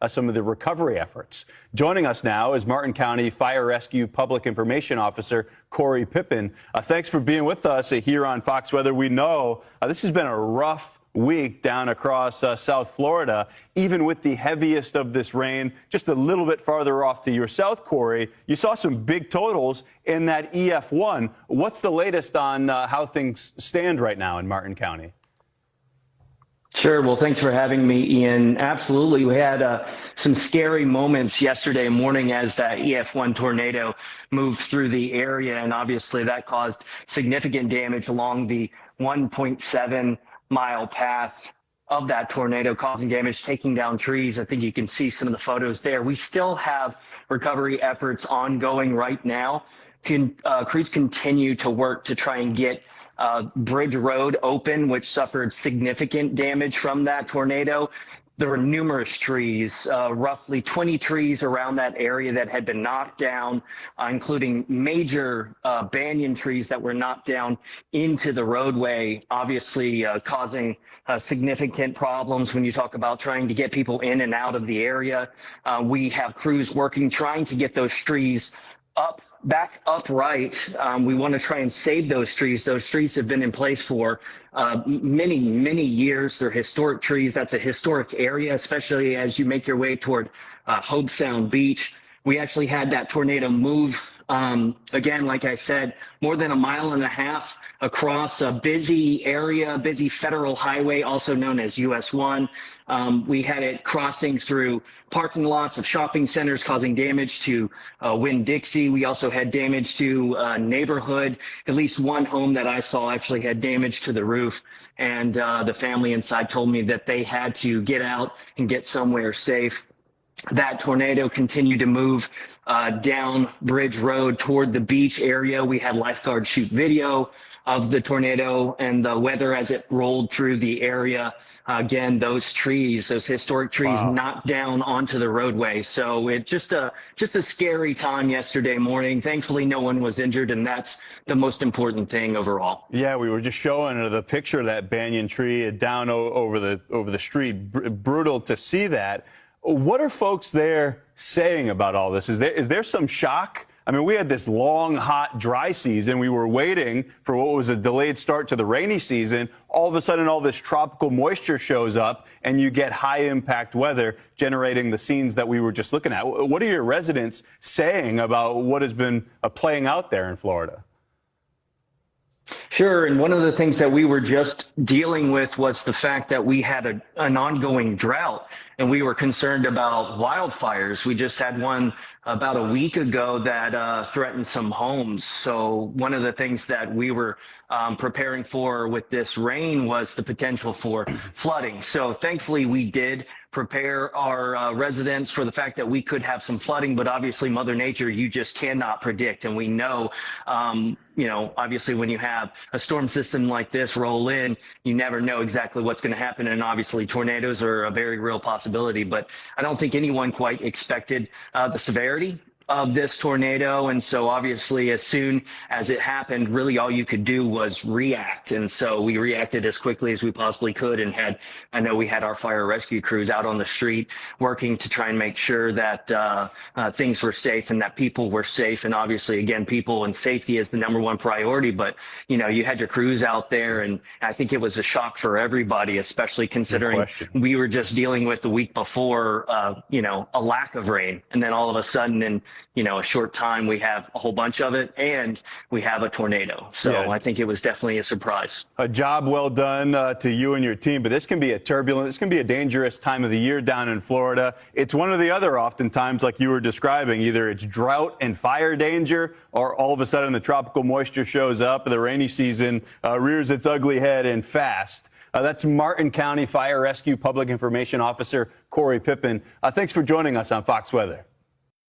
some of the recovery efforts. Joining us now is Martin County Fire Rescue Public Information Officer Corey Pippin. Thanks for being with us here on Fox Weather. We know this has been a rough week down across South Florida, even with the heaviest of this rain. Just a little bit farther off to your south, Corey, you saw some big totals in that EF1. What's the latest on how things stand right now in Martin County? Sure. Well, thanks for having me, Ian. Absolutely. We had some scary moments yesterday morning as that EF1 tornado moved through the area, and obviously that caused significant damage along the 1.7-mile path of that tornado, causing damage, taking down trees. I think you can see some of the photos there. We still have recovery efforts ongoing right now. Crews continue to work to try and get Bridge Road open, which suffered significant damage from that tornado. There were numerous trees, roughly 20 trees around that area that had been knocked down, including major banyan trees that were knocked down into the roadway, obviously causing significant problems when you talk about trying to get people in and out of the area. We have crews working, trying to get those trees back upright. We want to try and save those trees. Those trees have been in place for many, many years. They're historic trees. That's a historic area, especially as you make your way toward Hobe Sound Beach. We actually had that tornado move, again, like I said, more than 1.5 miles across a busy area, busy federal highway, also known as US 1. We had it crossing through parking lots of shopping centers, causing damage to Winn-Dixie. We also had damage to a neighborhood. At least one home that I saw actually had damage to the roof. And the family inside told me that they had to get out and get somewhere safe. That tornado continued to move down Bridge Road toward the beach area. We had lifeguards shoot video of the tornado and the weather as it rolled through the area. Again, those trees, those historic trees, knocked down onto the roadway. So it just a scary time yesterday morning. Thankfully, no one was injured, and that's the most important thing overall. Yeah, we were just showing the picture of that banyan tree down over the street. Brutal to see that. What are folks there saying about all this? Is there some shock? I mean, we had this long, hot, dry season. We were waiting for what was a delayed start to the rainy season. All of a sudden, all this tropical moisture shows up, and you get high-impact weather generating the scenes that we were just looking at. What are your residents saying about what has been playing out there in Florida? Sure, and one of the things that we were just dealing with was the fact that we had an ongoing drought, and we were concerned about wildfires. We just had one about a week ago that threatened some homes. So one of the things that we were preparing for with this rain was the potential for flooding. So thankfully we did prepare our residents for the fact that we could have some flooding, but obviously Mother Nature, you just cannot predict. And we know, obviously when you have a storm system like this roll in, you never know exactly what's going to happen. And obviously tornadoes are a very real possibility, but I don't think anyone quite expected the severity of this tornado. And so obviously as soon as it happened, really all you could do was react. And so we reacted as quickly as we possibly could, and I know we had our fire rescue crews out on the street working to try and make sure that things were safe and that people were safe. And obviously, again, people and safety is the #1 priority. But, you had your crews out there, and I think it was a shock for everybody, especially considering we were just dealing with the week before, a lack of rain. And then all of a sudden in a short time, we have a whole bunch of it, and we have a tornado. So yeah. I think it was definitely a surprise. A job well done to you and your team, but this can be a dangerous time of the year down in Florida. It's one or the other oftentimes, like you were describing. Either it's drought and fire danger, or all of a sudden the tropical moisture shows up, the rainy season rears its ugly head and fast. That's Martin County Fire Rescue Public Information Officer Corey Pippin. Thanks for joining us on Fox Weather.